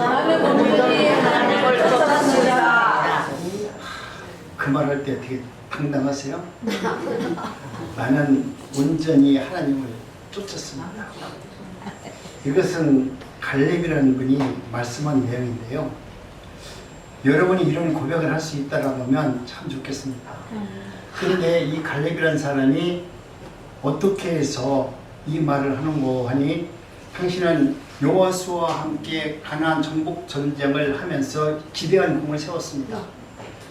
나는 온전히 하나님을 쫓았습니다. 그 말할 때 되게 당당하세요? 나는 온전히 하나님을 쫓았습니다. 이것은 갈렙이라는 분이 말씀한 내용인데요. 여러분이 이런 고백을 할 수 있다라고 하면 참 좋겠습니다. 그런데 이 갈렙이라는 사람이 어떻게 해서 이 말을 하는고 하니, 당신은 여호수아와 함께 가나안 정복 전쟁을 하면서 기대한 공을 세웠습니다.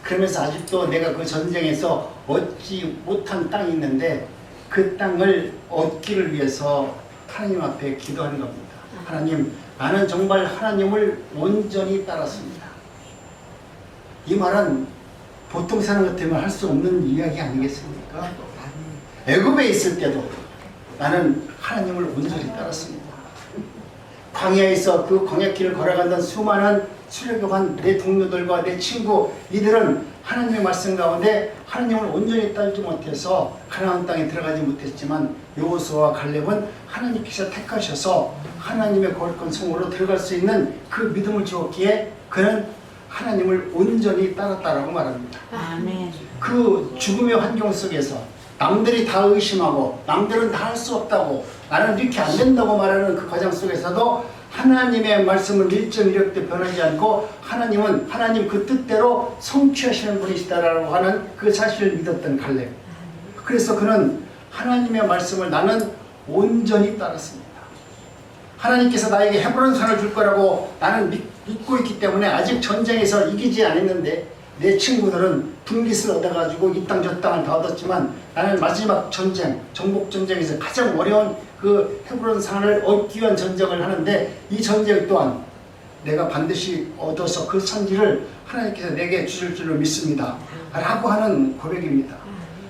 그러면서 아직도 내가 그 전쟁에서 얻지 못한 땅이 있는데 그 땅을 얻기를 위해서 하나님 앞에 기도하는 겁니다. 하나님, 나는 정말 하나님을 온전히 따랐습니다. 이 말은 보통 사람 같으면 할 수 없는 이야기 아니겠습니까? 애굽에 있을 때도 나는 하나님을 온전히 따랐습니다. 광야에서 그 광야길을 걸어간던 수많은 출애굽한 내 동료들과 내 친구, 이들은 하나님의 말씀 가운데 하나님을 온전히 따르지 못해서 가나안 땅에 들어가지 못했지만, 여호수아와 갈렙은 하나님께서 택하셔서 하나님의 거룩한 성으로 들어갈 수 있는 그 믿음을 주었기에 그는 하나님을 온전히 따랐다라고 말합니다. 아멘. 그 죽음의 환경 속에서 남들이 다 의심하고 남들은 다 할 수 없다고, 나는 이렇게 안 된다고 말하는 그 과정 속에서도 하나님의 말씀은 일정이력도 변하지 않고 하나님은 하나님 그 뜻대로 성취하시는 분이시다라고 하는 그 사실을 믿었던 갈렙. 그래서 그는 하나님의 말씀을 나는 온전히 따랐습니다. 하나님께서 나에게 헤브론 산을 줄 거라고 나는 믿고 있기 때문에 아직 전쟁에서 이기지 않았는데, 내 친구들은 분깃을 얻어가지고 이 땅 저 땅을 다 얻었지만 나는 마지막 전쟁, 정복 전쟁에서 가장 어려운 그 헤브론 산을 얻기 위한 전쟁을 하는데, 이 전쟁 또한 내가 반드시 얻어서 그 산지를 하나님께서 내게 주실 줄로 믿습니다 라고 하는 고백입니다.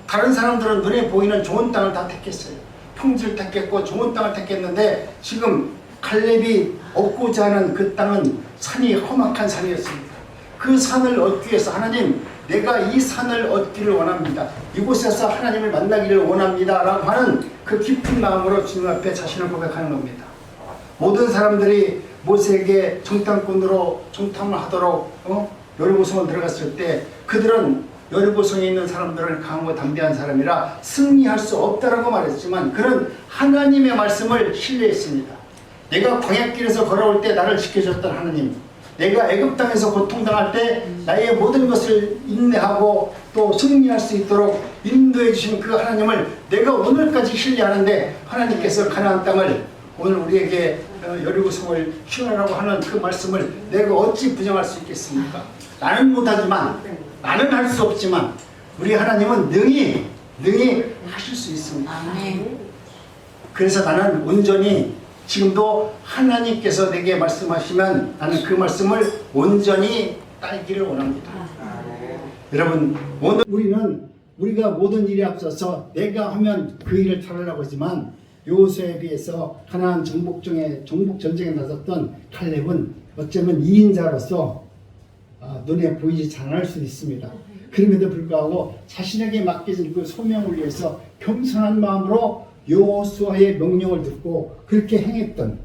다른 사람들은 눈에 보이는 좋은 땅을 다 택했어요. 평지를 택했고 좋은 땅을 택했는데, 지금 갈렙이 얻고자 하는 그 땅은 산이 험악한 산이었습니다. 그 산을 얻기 위해서 하나님, 내가 이 산을 얻기를 원합니다. 이곳에서 하나님을 만나기를 원합니다 라고 하는 그 깊은 마음으로 주님 앞에 자신을 고백하는 겁니다. 모든 사람들이 모세에게 정탐꾼으로 정탐을 하도록 여리고성을 들어갔을 때, 그들은 여리고성에 있는 사람들은 강하고 담대한 사람이라 승리할 수 없다라고 말했지만, 그는 하나님의 말씀을 신뢰했습니다. 내가 광야길에서 걸어올 때 나를 지켜줬던 하나님, 내가 애굽 땅에서 고통당할 때 나의 모든 것을 인내하고 또 승리할 수 있도록 인도해 주신 그 하나님을 내가 오늘까지 신뢰하는데, 하나님께서 가나안 땅을 오늘 우리에게 여리고성을 취하라고 하는 그 말씀을 내가 어찌 부정할 수 있겠습니까? 나는 못하지만, 나는 할 수 없지만 우리 하나님은 능히 하실 수 있습니다. 아멘. 그래서 나는 온전히 지금도 하나님께서 내게 말씀하시면 나는 그 말씀을 온전히 따르기를 원합니다. 여러분, 오늘 우리가 모든 일에 앞서서 내가 하면 그 일을 잘하려고 하지만, 여호수아에 비해서 가나안 정복 전쟁에 나섰던 칼렙은 어쩌면 2인자로서 눈에 보이지 않을 수 있습니다. 그럼에도 불구하고 자신에게 맡겨진 그 소명을 위해서 겸손한 마음으로 여호수아의 명령을 듣고 그렇게 행했던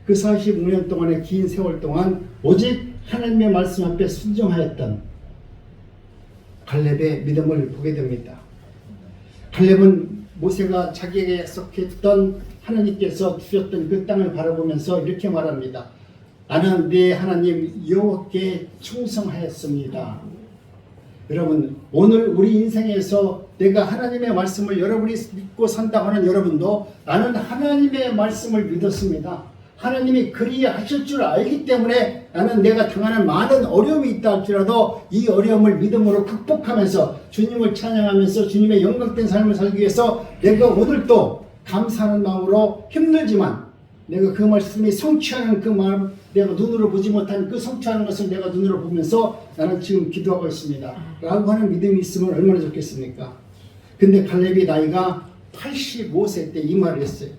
그 45년 동안의 긴 세월 동안 오직 하나님의 말씀 앞에 순종하였던 갈렙의 믿음을 보게 됩니다. 갈렙은 모세가 자기에게 약속했던 하나님께서 주셨던 그 땅을 바라보면서 이렇게 말합니다. 나는 내 하나님 여호와께 충성하였습니다. 여러분, 오늘 우리 인생에서 내가 하나님의 말씀을 여러분이 믿고 산다고 하는 여러분도, 나는 하나님의 말씀을 믿었습니다. 하나님이 그리 하실 줄 알기 때문에 나는 내가 당하는 많은 어려움이 있다 할지라도 이 어려움을 믿음으로 극복하면서 주님을 찬양하면서 주님의 영광된 삶을 살기 위해서 내가 오늘도 감사하는 마음으로 힘들지만 내가 그 말씀이 성취하는 그 마음, 내가 눈으로 보지 못한 그 성취하는 것을 내가 눈으로 보면서 나는 지금 기도하고 있습니다 라고 하는 믿음이 있으면 얼마나 좋겠습니까? 근데 갈렙이 나이가 85세 때 이 말을 했어요.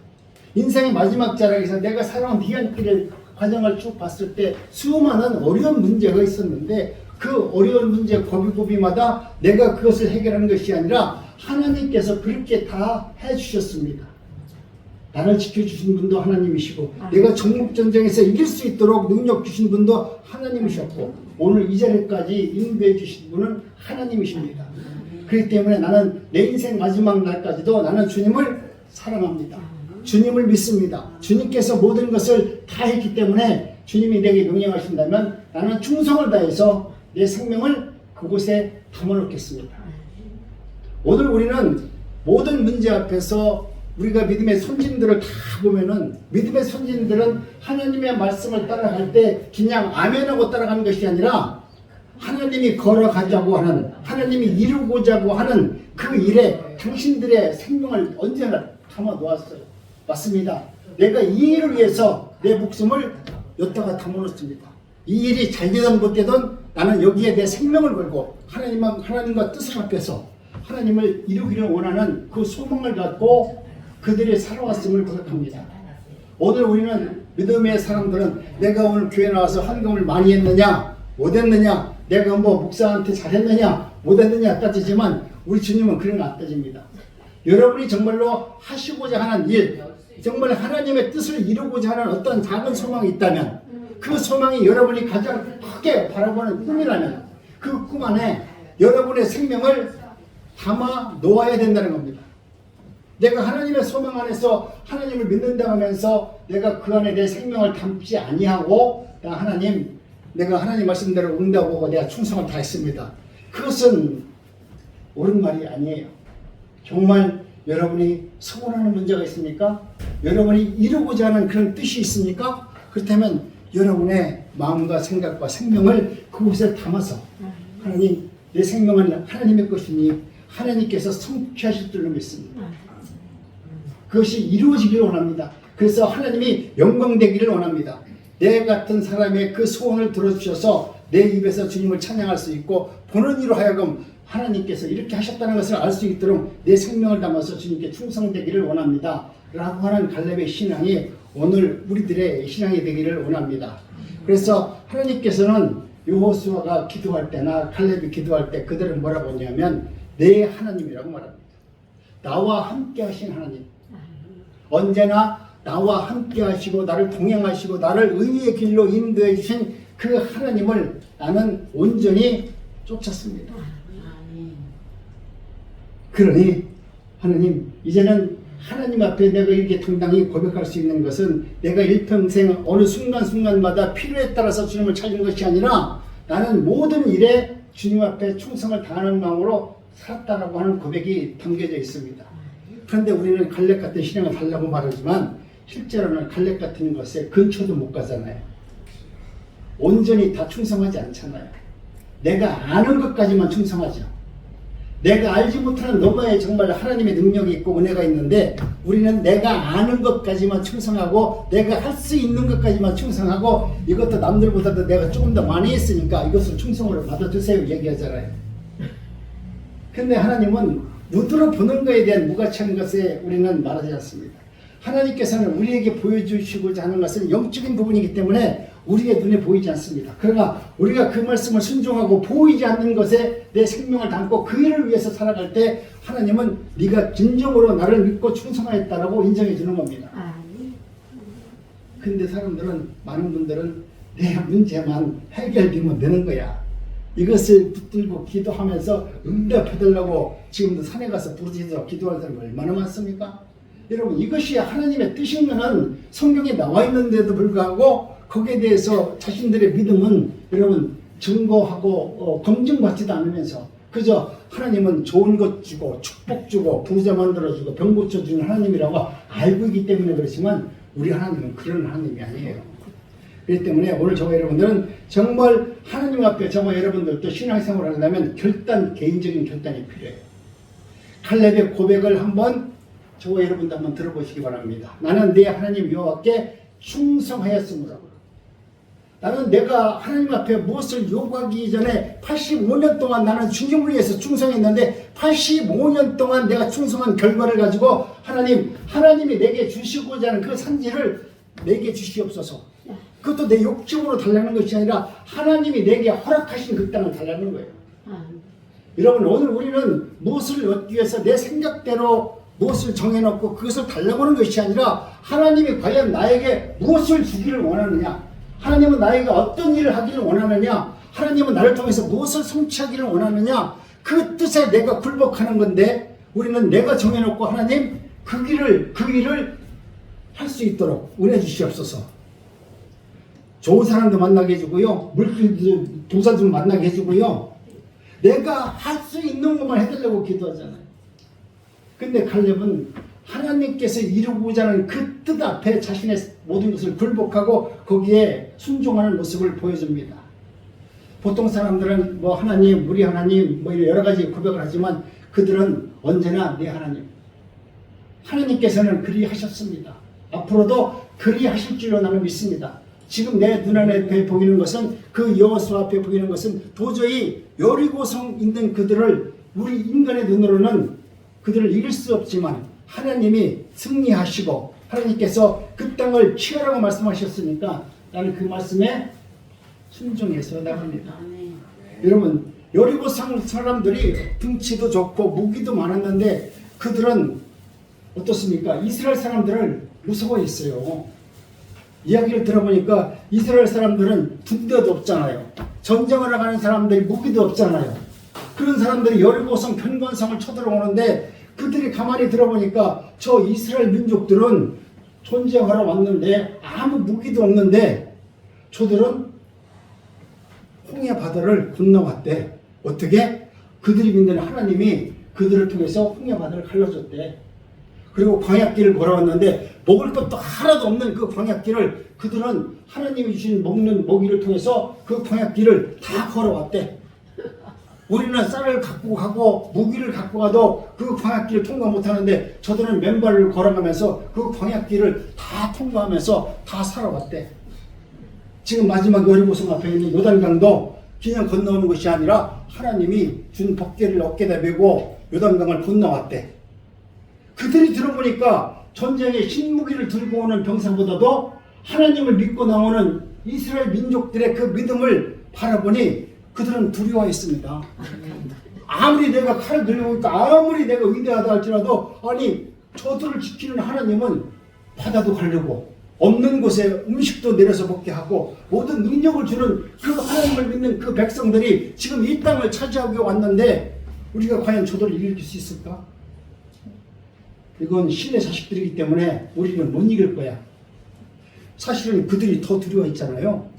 인생의 마지막 자락에서 내가 살아온 뒤안길의 과정을 쭉 봤을 때 수많은 어려운 문제가 있었는데, 그 어려운 문제 고비고비마다 내가 그것을 해결하는 것이 아니라 하나님께서 그렇게 다 해주셨습니다. 나를 지켜주신 분도 하나님이시고 내가 정목전쟁에서 이길 수 있도록 능력 주신 분도 하나님이셨고 오늘 이 자리까지 인도해 주신 분은 하나님이십니다. 그렇기 때문에 나는 내 인생 마지막 날까지도 나는 주님을 사랑합니다. 주님을 믿습니다. 주님께서 모든 것을 다 했기 때문에 주님이 내게 명령하신다면 나는 충성을 다해서 내 생명을 그곳에 담아놓겠습니다. 오늘 우리는 모든 문제 앞에서 우리가 믿음의 선진들을 다 보면은 믿음의 선진들은 하나님의 말씀을 따라갈 때 그냥 아멘하고 따라가는 것이 아니라 하나님이 걸어가자고 하는 하나님이 이루고자 하는 그 일에 당신들의 생명을 언제나 담아 놓았어요. 맞습니다. 내가 이 일을 위해서 내 목숨을 여기다가 담아 놓습니다. 이 일이 잘 되든 못 되든 나는 여기에 내 생명을 걸고 하나님과 뜻을 합해서 하나님을 이루기를 원하는 그 소망을 갖고 그들이 살아왔음을 고백합니다. 오늘 우리는 믿음의 사람들은 내가 오늘 교회 나와서 헌금을 많이 했느냐 못했느냐 내가 뭐 목사한테 잘했느냐 못했느냐 따지지만 우리 주님은 그런 거 안 따집니다. 여러분이 정말로 하시고자 하는 일 정말 하나님의 뜻을 이루고자 하는 어떤 작은 소망이 있다면 그 소망이 여러분이 가장 크게 바라보는 꿈이라면 그 꿈 안에 여러분의 생명을 담아 놓아야 된다는 겁니다. 내가 하나님의 소망 안에서 하나님을 믿는다 하면서 내가 그 안에 내 생명을 담지 아니하고 내가 하나님 말씀대로 응답하고 내가 충성을 다했습니다. 그것은 옳은 말이 아니에요. 정말 여러분이 소원하는 문제가 있습니까? 여러분이 이루고자 하는 그런 뜻이 있습니까? 그렇다면 여러분의 마음과 생각과 생명을 그곳에 담아서 하나님 내 생명은 하나님의 것이니 하나님께서 성취하실 줄로 믿습니다. 그것이 이루어지기를 원합니다. 그래서 하나님이 영광되기를 원합니다. 내 같은 사람의 그 소원을 들어주셔서 내 입에서 주님을 찬양할 수 있고 보는 이로 하여금 하나님께서 이렇게 하셨다는 것을 알 수 있도록 내 생명을 담아서 주님께 충성되기를 원합니다. 라고 하는 갈렙의 신앙이 오늘 우리들의 신앙이 되기를 원합니다. 그래서 하나님께서는 여호수아가 기도할 때나 갈렙이 기도할 때 그들은 뭐라고 했냐면 내 하나님이라고 말합니다. 나와 함께 하신 하나님. 언제나 나와 함께 하시고 나를 동행하시고 나를 의의 길로 인도해 주신 그 하나님을 나는 온전히 쫓았습니다. 그러니 하나님 이제는 하나님 앞에 내가 이렇게 당당히 고백할 수 있는 것은 내가 일평생 어느 순간순간마다 필요에 따라서 주님을 찾는 것이 아니라 나는 모든 일에 주님 앞에 충성을 다하는 마음으로 살았다라고 하는 고백이 담겨져 있습니다. 그런데 우리는 갈렙 같은 신앙을 하려고 말하지만 실제로는 갈렙 같은 것에 근처도 못 가잖아요. 온전히 다 충성하지 않잖아요. 내가 아는 것까지만 충성하죠. 내가 알지 못하는 너머에 정말 하나님의 능력이 있고 은혜가 있는데 우리는 내가 아는 것까지만 충성하고 내가 할 수 있는 것까지만 충성하고 이것도 남들보다도 내가 조금 더 많이 했으니까 이것을 충성으로 받아주세요 얘기하잖아요. 근데 하나님은 눈으로 보는 것에 대한 무가치한 것에 우리는 말하지 않습니다. 하나님께서는 우리에게 보여주시고자 하는 것은 영적인 부분이기 때문에 우리의 눈에 보이지 않습니다. 그러나 우리가 그 말씀을 순종하고 보이지 않는 것에 내 생명을 담고 그 일을 위해서 살아갈 때 하나님은 네가 진정으로 나를 믿고 충성하였다라고 인정해 주는 겁니다. 근데 사람들은 많은 분들은 내 문제만 해결되면 되는 거야. 이것을 붙들고 기도하면서 응답해달라고 지금도 산에 가서 부르짖어 기도하는 사람이 얼마나 많습니까? 여러분 이것이 하나님의 뜻이면은 성경에 나와 있는데도 불구하고 거기에 대해서 자신들의 믿음은 여러분 증거하고 검증받지도 않으면서 그저 하나님은 좋은 것 주고 축복 주고 부자 만들어주고 병 고쳐주는 하나님이라고 알고 있기 때문에 그렇지만 우리 하나님은 그런 하나님이 아니에요. 그렇기 때문에 오늘 저와 여러분들은 정말 하나님 앞에 저와 여러분들도 신앙생활을 하려면 개인적인 결단이 필요해요. 갈렙의 고백을 한번 저와 여러분도 한번 들어보시기 바랍니다. 나는 내 하나님 여호와께 충성하였으므로 나는 내가 하나님 앞에 무엇을 요구하기 전에 85년 동안 나는 주님을 위해서 충성했는데 85년 동안 내가 충성한 결과를 가지고 하나님이 내게 주시고자 하는 그 산지를 내게 주시옵소서. 그것도 내 욕심으로 달라는 것이 아니라 하나님이 내게 허락하신 그 땅을 달라는 거예요. 여러분 오늘 우리는 무엇을 얻기 위해서 내 생각대로 무엇을 정해놓고 그것을 달라고 하는 것이 아니라 하나님이 과연 나에게 무엇을 주기를 원하느냐, 하나님은 나에게 어떤 일을 하기를 원하느냐, 하나님은 나를 통해서 무엇을 성취하기를 원하느냐, 그 뜻에 내가 굴복하는 건데, 우리는 내가 정해놓고 하나님 그 일을 할 수 있도록 은혜 주시옵소서. 좋은 사람도 만나게 해주고요, 물질도 도사도 만나게 해주고요, 내가 할 수 있는 것만 해달라고 기도하잖아요. 근데 갈렙은 하나님께서 이루고자 하는 그 뜻 앞에 자신의 모든 것을 굴복하고 거기에 순종하는 모습을 보여줍니다. 보통 사람들은 뭐 하나님, 우리 하나님, 뭐 여러 가지 고백을 하지만 그들은 언제나 내 하나님, 하나님께서는 그리 하셨습니다. 앞으로도 그리 하실 줄로 나는 믿습니다. 지금 내 눈앞에 보이는 것은, 그 여호수아 앞에 보이는 것은 도저히 여리고성 있는 그들을 우리 인간의 눈으로는 그들을 이길 수 없지만 하나님이 승리하시고 하나님께서 그 땅을 취하라고 말씀하셨으니까 나는 그 말씀에 순종해서 나갑니다. 여러분, 여리고성 사람들이 등치도 좋고 무기도 많았는데 그들은 어떻습니까? 이스라엘 사람들을 무서워했어요. 이야기를 들어보니까 이스라엘 사람들은 군대도 없잖아요. 전쟁을 나가는 사람들이 무기도 없잖아요. 그런 사람들이 여리고성 변관성을 쳐들어오는데 그들이 가만히 들어보니까 저 이스라엘 민족들은 전쟁하러 왔는데 아무 무기도 없는데 저들은 홍해 바다를 건너왔대. 어떻게? 그들이 믿는 하나님이 그들을 통해서 홍해 바다를 갈라줬대. 그리고 광야길을 걸어왔는데 먹을 것도 하나도 없는 그 광야길을 그들은 하나님이 주신 먹는 먹이를 통해서 그 광야길을 다 걸어왔대. 우리는 쌀을 갖고 가고 무기를 갖고 가도 그 광야길을 통과 못하는데 저들은 맨발을 걸어가면서 그 광야길을 다 통과하면서 다 살아왔대. 지금 마지막 여리고성 앞에 있는 요단강도 그냥 건너오는 것이 아니라 하나님이 준 법궤를 어깨에 메고 요단강을 건너왔대. 그들이 들어보니까 전쟁에 신무기를 들고 오는 병사보다도 하나님을 믿고 나오는 이스라엘 민족들의 그 믿음을 바라보니 그들은 두려워했습니다. 아무리 내가 칼을 들고 있고 아무리 내가 위대하다 할지라도 아니 저들을 지키는 하나님은 바다도 가르고 없는 곳에 음식도 내려서 먹게 하고 모든 능력을 주는 그 하나님을 믿는 그 백성들이 지금 이 땅을 차지하고 왔는데 우리가 과연 저들을 이길 수 있을까? 이건 신의 자식들이기 때문에 우리는 못 이길 거야. 사실은 그들이 더 두려워했잖아요.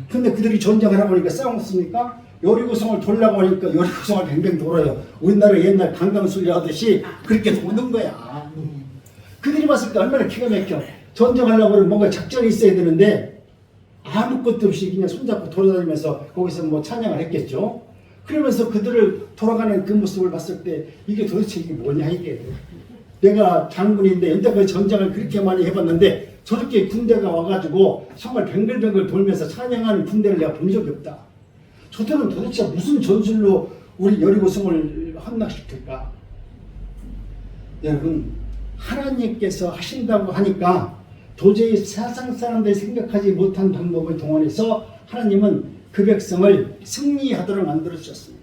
근데 그들이 전쟁을 하고 보니까 싸웠습니까? 여리고성을 돌라고 하니까 여리고성을 뱅뱅 돌아요. 우리나라 옛날 강강술래 하듯이 그렇게 도는 거야. 그들이 봤을 때 얼마나 기가 막혀. 전쟁하려고 하면 뭔가 작전이 있어야 되는데 아무것도 없이 그냥 손잡고 돌아다니면서 거기서 뭐 찬양을 했겠죠. 그러면서 그들을 돌아가는 그 모습을 봤을 때 이게 도대체 이게 뭐냐 이게. 내가 장군인데 연대까지 전쟁을 그렇게 많이 해봤는데 저렇게 군대가 와가지고 정말 뱅글뱅글 돌면서 찬양하는 군대를 내가 본 적이 없다. 저들은 도대체 무슨 전술로 우리 여리고성을 함락시킬까? 여러분, 하나님께서 하신다고 하니까 도저히 세상 사람들이 생각하지 못한 방법을 동원해서 하나님은 그 백성을 승리하도록 만들어 주셨습니다.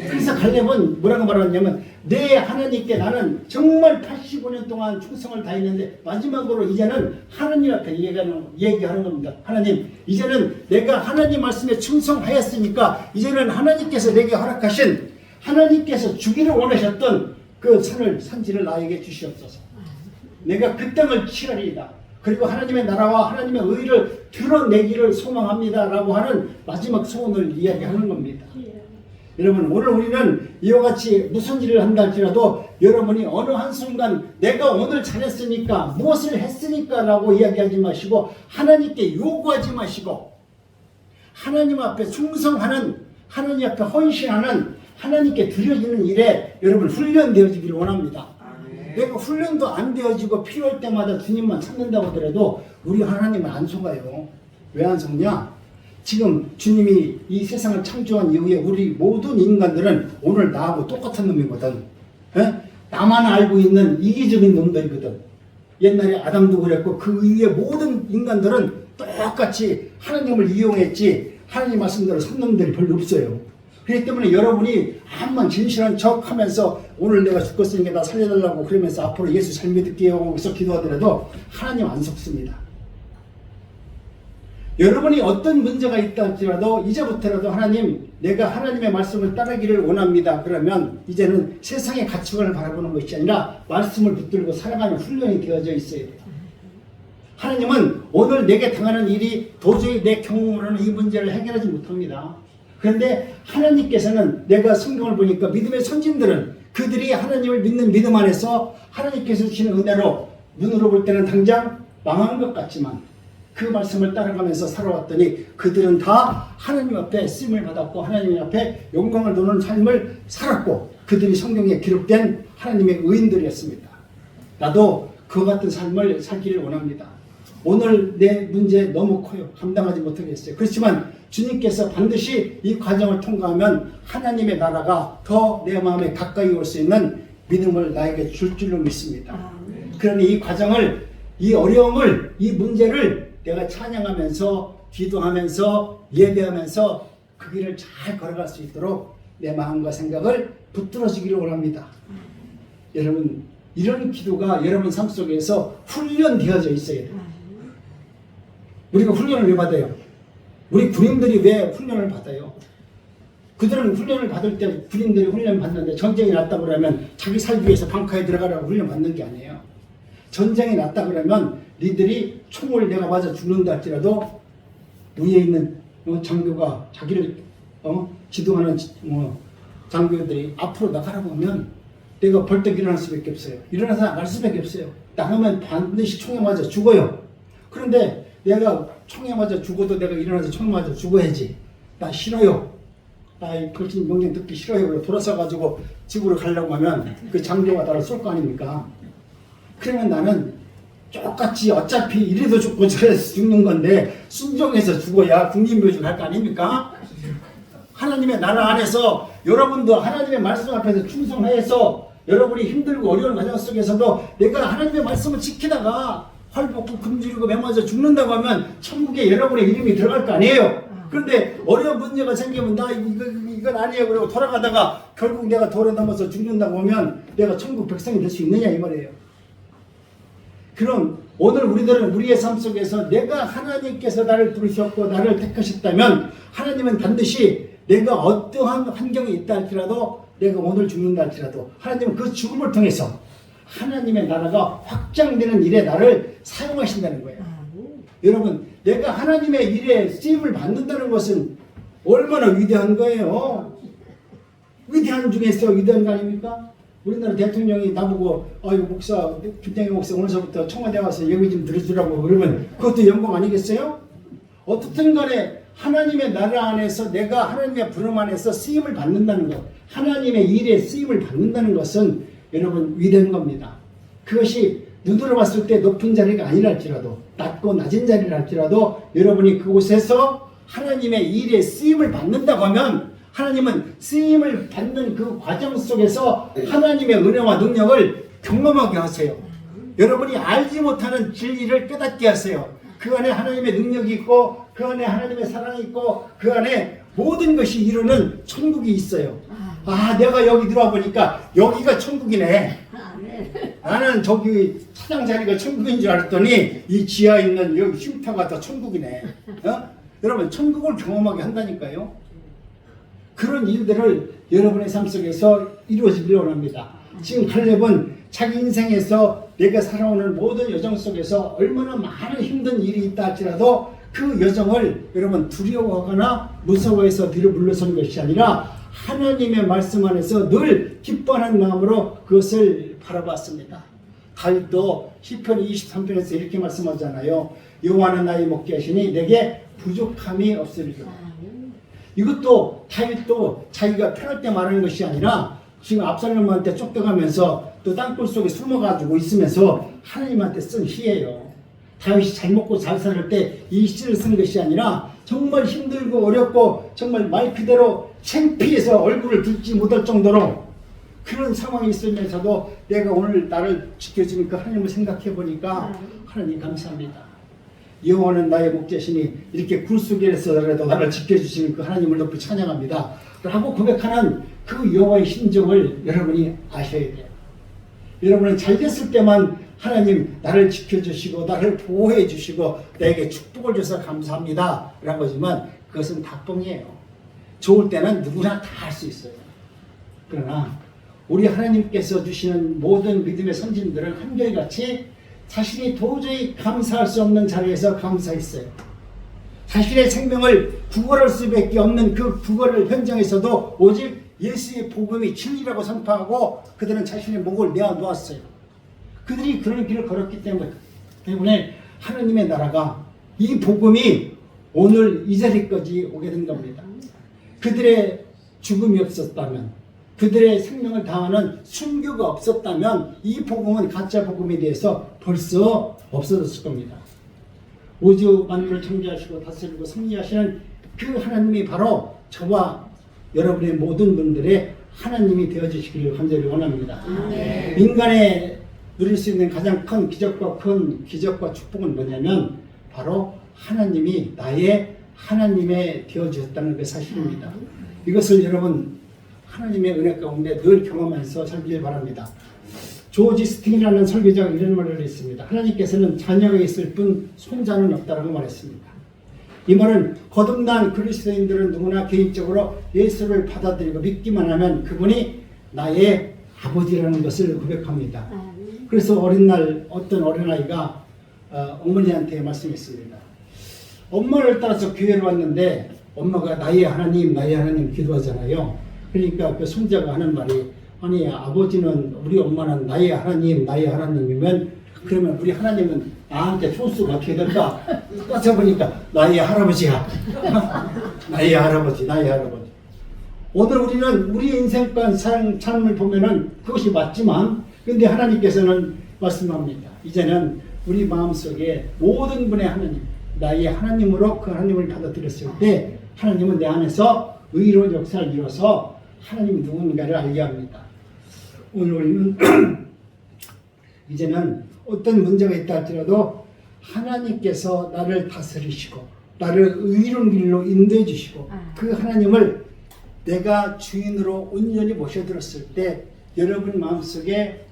그래서 갈렙은 뭐라고 말하냐면 내 하나님께 나는 정말 85년 동안 충성을 다했는데 마지막으로 이제는 하나님 앞에 얘기하는 겁니다. 하나님, 이제는 내가 하나님 말씀에 충성하였으니까 이제는 하나님께서 내게 허락하신 하나님께서 주기를 원하셨던 그 산지를 나에게 주시옵소서. 내가 그 땅을 취하리이다. 그리고 하나님의 나라와 하나님의 의를 드러내기를 소망합니다 라고 하는 마지막 소원을 이야기하는 겁니다. 여러분, 오늘 우리는 이와 같이 무슨 일을 한다 할지라도 여러분이 어느 한순간 내가 오늘 잘했으니까 무엇을 했으니까 라고 이야기하지 마시고 하나님께 요구하지 마시고 하나님 앞에 충성하는, 하나님 앞에 헌신하는, 하나님께 드려지는 일에 여러분 훈련되어지기를 원합니다. 내가 훈련도 안 되어지고 필요할 때마다 주님만 찾는다고 하더라도 우리 하나님은 안 속아요. 왜 안 속냐? 지금 주님이 이 세상을 창조한 이후에 우리 모든 인간들은 오늘 나하고 똑같은 놈이거든. 에? 나만 알고 있는 이기적인 놈들이거든. 옛날에 아담도 그랬고 그 이후에 모든 인간들은 똑같이 하나님을 이용했지 하나님 말씀대로 산 놈들이 별로 없어요. 그렇기 때문에 여러분이 한번 진실한 척 하면서 오늘 내가 죽었으니까 나 살려달라고 그러면서 앞으로 예수 잘 믿을게요 하면서 기도하더라도 하나님 안 속습니다. 여러분이 어떤 문제가 있다 할지라도 이제부터라도 하나님, 내가 하나님의 말씀을 따르기를 원합니다. 그러면 이제는 세상의 가치관을 바라보는 것이 아니라 말씀을 붙들고 살아가는 훈련이 되어져 있어야 돼요. 하나님은 오늘 내게 당하는 일이 도저히 내 경험으로는 이 문제를 해결하지 못합니다. 그런데 하나님께서는 내가 성경을 보니까 믿음의 선진들은 그들이 하나님을 믿는 믿음 안에서 하나님께서 주시는 은혜로 눈으로 볼 때는 당장 망한 것 같지만 그 말씀을 따라가면서 살아왔더니 그들은 다 하나님 앞에 쓰임을 받았고 하나님 앞에 영광을 도는 삶을 살았고 그들이 성경에 기록된 하나님의 의인들이었습니다. 나도 그와 같은 삶을 살기를 원합니다. 오늘 내 문제 너무 커요. 감당하지 못하겠어요. 그렇지만 주님께서 반드시 이 과정을 통과하면 하나님의 나라가 더 내 마음에 가까이 올 수 있는 믿음을 나에게 줄 줄로 믿습니다. 그러니 이 과정을, 이 어려움을, 이 문제를 내가 찬양하면서 기도하면서 예배하면서 그 길을 잘 걸어갈 수 있도록 내 마음과 생각을 붙들어주기를 원합니다. 여러분, 이런 기도가 여러분 삶 속에서 훈련되어져 있어야 돼요. 우리가 훈련을 왜 받아요? 우리 군인들이 왜 훈련을 받아요? 그들은 훈련을 받을 때 군인들이 훈련 받는데 전쟁이 났다 그러면 자기 살기 위해서 방카에 들어가라고 훈련 받는 게 아니에요. 전쟁이 났다 그러면 니들이 총을 내가 맞아 죽는다 할지라도 위에 있는 장교가 자기를 지도하는 장교들이 앞으로 나가라고 하면 내가 벌떡 일어날 수밖에 없어요. 일어나서 나갈 수밖에 없어요. 나가면 반드시 총에 맞아 죽어요. 그런데 내가 총에 맞아 죽어도 내가 일어나서 총 맞아 죽어야지. 나 싫어요. 나 걸친 명령 듣기 싫어요. 그래 돌아서 가지고 집으로 가려고 하면 그 장교가 나를 쏠 거 아닙니까? 그러면 나는 똑같이 어차피 이래도 죽고 저래서 죽는 건데 순종해서 죽어야 국립묘지 갈 거 아닙니까? 하나님의 나라 안에서 여러분도 하나님의 말씀 앞에서 충성해서 여러분이 힘들고 어려운 과정 속에서도 내가 하나님의 말씀을 지키다가 활 벗고 금지르고 매맞아 죽는다고 하면 천국에 여러분의 이름이 들어갈 거 아니에요. 그런데 어려운 문제가 생기면 나 이건 아니에요 그러고 돌아가다가 결국 내가 돌에 넘어서 죽는다고 하면 내가 천국 백성이 될 수 있느냐 이 말이에요. 그럼 오늘 우리들은 우리의 삶 속에서 내가 하나님께서 나를 부르셨고 나를 택하셨다면 하나님은 반드시 내가 어떠한 환경에 있다 할지라도 내가 오늘 죽는다 할지라도 하나님은 그 죽음을 통해서 하나님의 나라가 확장되는 일에 나를 사용하신다는 거예요. 여러분, 내가 하나님의 일에 쓰임을 받는다는 것은 얼마나 위대한 거예요. 위대한 중에 있어 위대한 거 아닙니까? 우리나라 대통령이 나보고 아유 목사, 김장희 목사 오늘서부터 청와대 와서 얘기 좀 들어주라고 그러면 그것도 영광 아니겠어요? 어떻든 간에 하나님의 나라 안에서 내가 하나님의 부름 안에서 쓰임을 받는다는 것, 하나님의 일에 쓰임을 받는다는 것은 여러분 위대한 겁니다. 그것이 눈으로 봤을 때 높은 자리가 아니랄지라도 낮고 낮은 자리라 할지라도 여러분이 그곳에서 하나님의 일에 쓰임을 받는다고 하면 하나님은 쓰임을 받는 그 과정 속에서 하나님의 은혜와 능력을 경험하게 하세요. 여러분이 알지 못하는 진리를 깨닫게 하세요. 그 안에 하나님의 능력이 있고 그 안에 하나님의 사랑이 있고 그 안에 모든 것이 이루는 천국이 있어요. 아, 내가 여기 들어와 보니까 여기가 천국이네. 나는 저기 차장 자리가 천국인 줄 알았더니 이 지하에 있는 여기 쉼터가 다 천국이네. 여러분 천국을 경험하게 한다니까요. 그런 일들을 여러분의 삶 속에서 이루어지기를 원합니다. 지금 칼렙은 자기 인생에서 내가 살아오는 모든 여정 속에서 얼마나 많은 힘든 일이 있다 할지라도 그 여정을 여러분 두려워하거나 무서워해서 뒤로 물러서는 것이 아니라 하나님의 말씀 안에서 늘 기뻐하는 마음으로 그것을 바라봤습니다. 다윗도 시편 23편에서 이렇게 말씀하잖아요. 여호와는 나의 목자 하시니 내게 부족함이 없으리라. 이것도 다윗도 자기가 편할 때 말하는 것이 아니라 지금 압살롬한테 쫓겨가면서 또 땅굴 속에 숨어가지고 있으면서 하나님한테 쓴 시예요. 다윗이 잘 먹고 잘 살 때 이 시를 쓴 것이 아니라 정말 힘들고 어렵고 정말 말 그대로 창피해서 얼굴을 들지 못할 정도로 그런 상황이 있으면서도 내가 오늘 나를 지켜주니까 하나님을 생각해 보니까 하나님 감사합니다. 여호와는 나의 목자시니 이렇게 굴 속에서라도 나를 지켜주시는 그 하나님을 높이 찬양합니다 라고 고백하는 그 여호와의 심정을 여러분이 아셔야 돼요. 여러분은 잘 됐을 때만 하나님 나를 지켜주시고 나를 보호해 주시고 나에게 축복을 줘서 감사합니다 라는 거지만 그것은 닭봉이에요. 좋을 때는 누구나 다 할 수 있어요. 그러나 우리 하나님께서 주시는 모든 믿음의 선진들은 한결같이 자신이 도저히 감사할 수 없는 자리에서 감사했어요. 자신의 생명을 구걸할 수밖에 없는 그 구걸 현장에서도 오직 예수의 복음이 진리라고 선포하고 그들은 자신의 목을 내어놓았어요. 그들이 그런 길을 걸었기 때문에 하나님의 나라가 이 복음이 오늘 이 자리까지 오게 된 겁니다. 그들의 죽음이 없었다면, 그들의 생명을 다하는 순교가 없었다면 이 복음은 가짜 복음에 대해서 벌써 없어졌을 겁니다. 우주 만물을 창조하시고 다스리고 섭리하시는 그 하나님이 바로 저와 여러분의 모든 분들의 하나님이 되어주시기를 간절히 원합니다. 인간의 누릴 수 있는 가장 큰 기적과 축복은 뭐냐면 바로 하나님이 나의 하나님의 되어주셨다는 그 사실입니다. 이것을 여러분 하나님의 은혜 가운데 늘 경험하면서 살기를 바랍니다. 조지 스팅이라는 설교자가 이런 말을 했습니다. 하나님께서는 자녀가 있을 뿐 손자는 없다라고 말했습니다. 이 말은 거듭난 그리스도인들은 누구나 개인적으로 예수를 받아들이고 믿기만 하면 그분이 나의 아버지라는 것을 고백합니다. 그래서 어떤 어린아이가 어머니한테 말씀했습니다. 엄마를 따라서 교회를 왔는데 엄마가 나의 하나님 기도하잖아요. 그러니까 그 손자가 하는 말이 아니 아버지는 우리 엄마는 나의 하나님이면 그러면 우리 하나님은 나한테 초수가 어떻게 될까? 따져보니까 나의 할아버지야. 나의 할아버지. 오늘 우리는 우리 인생관 삶을 보면은 그것이 맞지만 근데 하나님께서는 말씀합니다. 이제는 우리 마음속에 모든 분의 하나님, 나의 하나님으로 그 하나님을 받아들였을 때 하나님은 내 안에서 의로운 역사를 이뤄서 하나님이 누군가를 알게 합니다. 오늘 우리는 이제는 어떤 문제가 있다 할지라도 하나님께서 나를 다스리시고 나를 의로운 길로 인도해 주시고 그 하나님을 내가 주인으로 온전히 모셔들었을 때 여러분 마음속에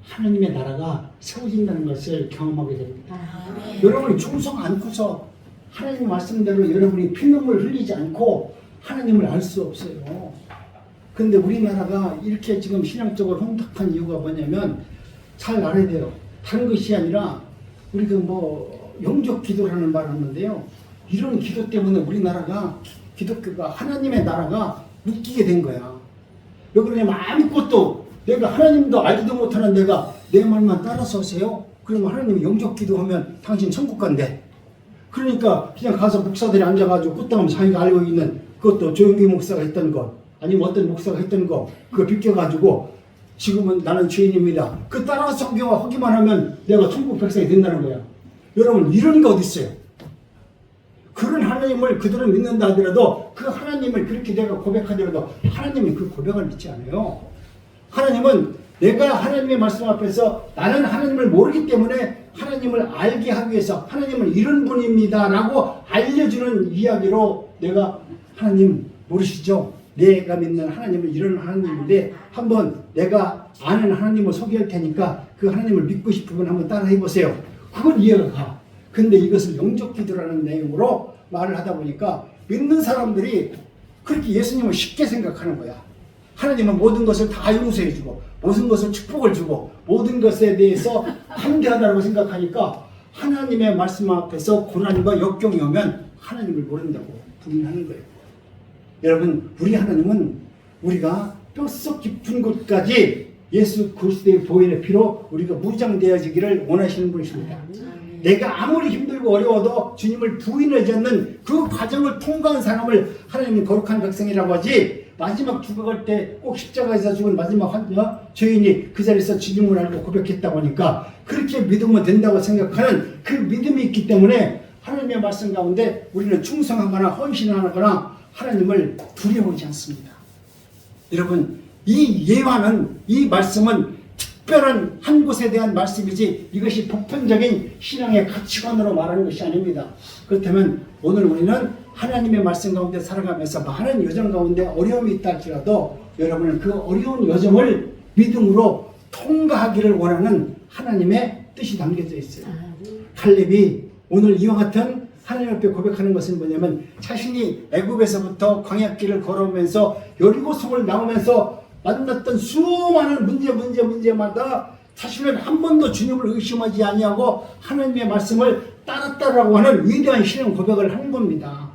하나님의 나라가 세워진다는 것을 경험하게 됩니다. 여러분이 충성 않고서 하나님 말씀대로 여러분이 피눈물 흘리지 않고 하나님을 알 수 없어요. 근데 우리나라가 이렇게 지금 신앙적으로 혼탁한 이유가 뭐냐면 잘 알아야 돼요. 다른 것이 아니라 우리가 영적 기도라는 말을 하는데요. 이런 기도 때문에 우리나라가 기독교가 하나님의 나라가 묶이게 된 거야. 왜 그러냐면 아무것도 내가 하나님도 알지도 못하는 내가 내 말만 따라서 하세요. 그러면 하나님이 영적 기도하면 당신 천국 간대. 그러니까 그냥 가서 목사들이 앉아가지고 끝다음 자기가 알고 있는 그것도 조용기 목사가 했던 것 아니면 어떤 목사가 했던 거 그거 비껴가지고 지금은 나는 죄인입니다. 그 따라서 하기만 하면 내가 천국 백성이 된다는 거야. 여러분 이런 게 어디 있어요? 그런 하나님을 그들은 믿는다 하더라도 그 하나님을 그렇게 내가 고백하더라도 하나님은 그 고백을 믿지 않아요. 하나님은 내가 하나님의 말씀 앞에서 나는 하나님을 모르기 때문에 하나님을 알게 하기 위해서 하나님은 이런 분입니다 라고 알려주는 이야기로 내가 하나님 모르시죠? 내가 믿는 하나님은 이런 하나님인데 한번 내가 아는 하나님을 소개할 테니까 그 하나님을 믿고 싶으면 한번 따라 해보세요. 그건 이해가 가. 근데 이것을 영적 기도라는 내용으로 말을 하다 보니까 믿는 사람들이 그렇게 예수님을 쉽게 생각하는 거야. 하나님은 모든 것을 다 용서해 주고 모든 것을 축복을 주고 모든 것에 대해서 함대하다고 생각하니까 하나님의 말씀 앞에서 고난과 역경이 오면 하나님을 모른다고 부인하는 거예요. 여러분 우리 하나님은 우리가 뼛속 깊은 곳까지 예수 그리스도의 보혈의 피로 우리가 무장되어지기를 원하시는 분이십니다. 내가 아무리 힘들고 어려워도 주님을 부인하지 않는 그 과정을 통과한 사람을 하나님은 거룩한 백성이라고 하지 마지막 죽어갈 때 꼭 십자가에서 죽은 마지막 죄인이 그 자리에서 주님을 알고 고백했다고 하니까 그렇게 믿으면 된다고 생각하는 그 믿음이 있기 때문에 하나님의 말씀 가운데 우리는 충성하거나 헌신하거나 하나님을 두려워하지 않습니다. 여러분 이 예화는 이 말씀은 특별한 한 곳에 대한 말씀이지 이것이 보편적인 신앙의 가치관으로 말하는 것이 아닙니다. 그렇다면 오늘 우리는 하나님의 말씀 가운데 살아가면서 많은 여정 가운데 어려움이 있다 할지라도 여러분은 그 어려운 여정을 믿음으로 통과하기를 원하는 하나님의 뜻이 담겨져 있어요. 칼렙이 오늘 이와 같은 하나님 앞에 고백하는 것은 뭐냐면 자신이 애굽에서부터 광야길을 걸어오면서 여리고성을 나오면서 만났던 수많은 문제마다 자신은 한 번도 주님을 의심하지 아니하고 하나님의 말씀을 따랐다라고 하는 위대한 신앙 고백을 하는 겁니다.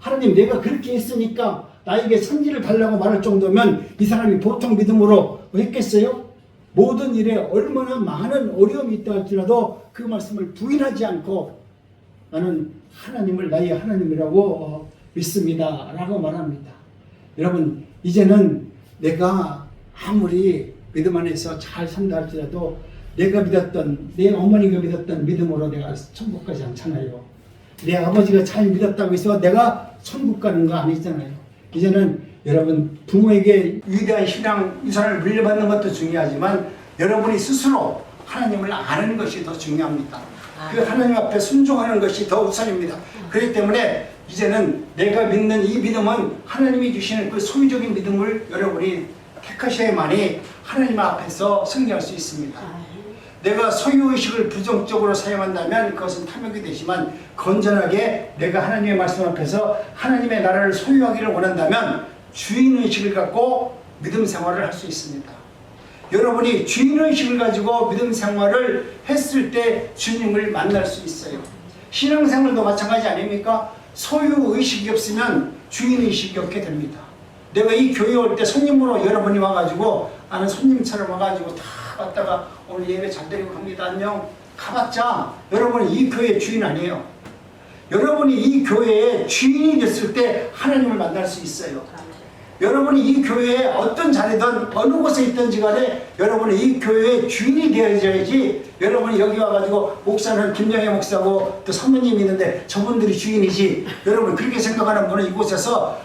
하나님, 내가 그렇게 했으니까 나에게 선지를 달라고 말할 정도면 이 사람이 보통 믿음으로 했겠어요? 모든 일에 얼마나 많은 어려움이 있다 할지라도 그 말씀을 부인하지 않고 나는 하나님을 나의 하나님이라고 믿습니다 라고 말합니다. 여러분, 이제는 내가 아무리 믿음 안에서 잘 산다 할지라도 내가 믿었던, 내 어머니가 믿었던 믿음으로 내가 천국 가지 않잖아요. 내 아버지가 잘 믿었다고 해서 내가 천국 가는 거 아니잖아요. 이제는 여러분, 부모에게 위대한 신앙 유산을 물려받는 것도 중요하지만 여러분이 스스로 하나님을 아는 것이 더 중요합니다. 그 하나님 앞에 순종하는 것이 더 우선입니다. 그렇기 때문에 이제는 내가 믿는 이 믿음은 하나님이 주시는 그 소유적인 믿음을 여러분이 택하셔야만이 하나님 앞에서 승리할 수 있습니다. 내가 소유의식을 부정적으로 사용한다면 그것은 탐욕이 되지만 건전하게 내가 하나님의 말씀 앞에서 하나님의 나라를 소유하기를 원한다면 주인의식을 갖고 믿음 생활을 할 수 있습니다. 여러분이 주인의식을 가지고 믿음 생활을 했을 때 주님을 만날 수 있어요. 신앙생활도 마찬가지 아닙니까? 소유의식이 없으면 주인의식이 없게 됩니다. 내가 이 교회 올 때 손님으로 여러분이 와가지고 나는 손님처럼 와가지고 다 왔다가 오늘 예배 잘 드리고 갑니다. 안녕. 가봤자 여러분은 이 교회의 주인 아니에요. 여러분이 이 교회의 주인이 됐을 때 하나님을 만날 수 있어요. 여러분이 이 교회에 어떤 자리든 어느 곳에 있든지 간에 여러분이 이 교회의 주인이 되어야지. 여러분이 여기 와가지고 목사는 김영애 목사고 또 사모님이 있는데 저분들이 주인이지. 여러분 그렇게 생각하는 분은 이곳에서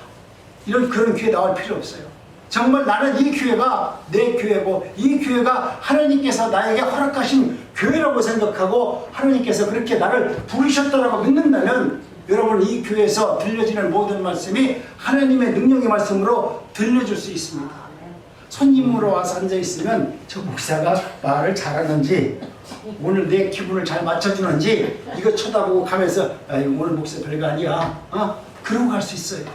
그런 교회 나올 필요 없어요. 정말 나는 이 교회가 내 교회고 이 교회가 하나님께서 나에게 허락하신 교회라고 생각하고 하나님께서 그렇게 나를 부르셨다라고 믿는다면 여러분 이 교회에서 들려지는 모든 말씀이 하나님의 능력의 말씀으로 들려줄 수 있습니다. 손님으로 와서 앉아있으면 저 목사가 말을 잘하는지 오늘 내 기분을 잘 맞춰주는지 이거 쳐다보고 가면서 오늘 목사 별거 아니야 그러고 갈 수 있어요.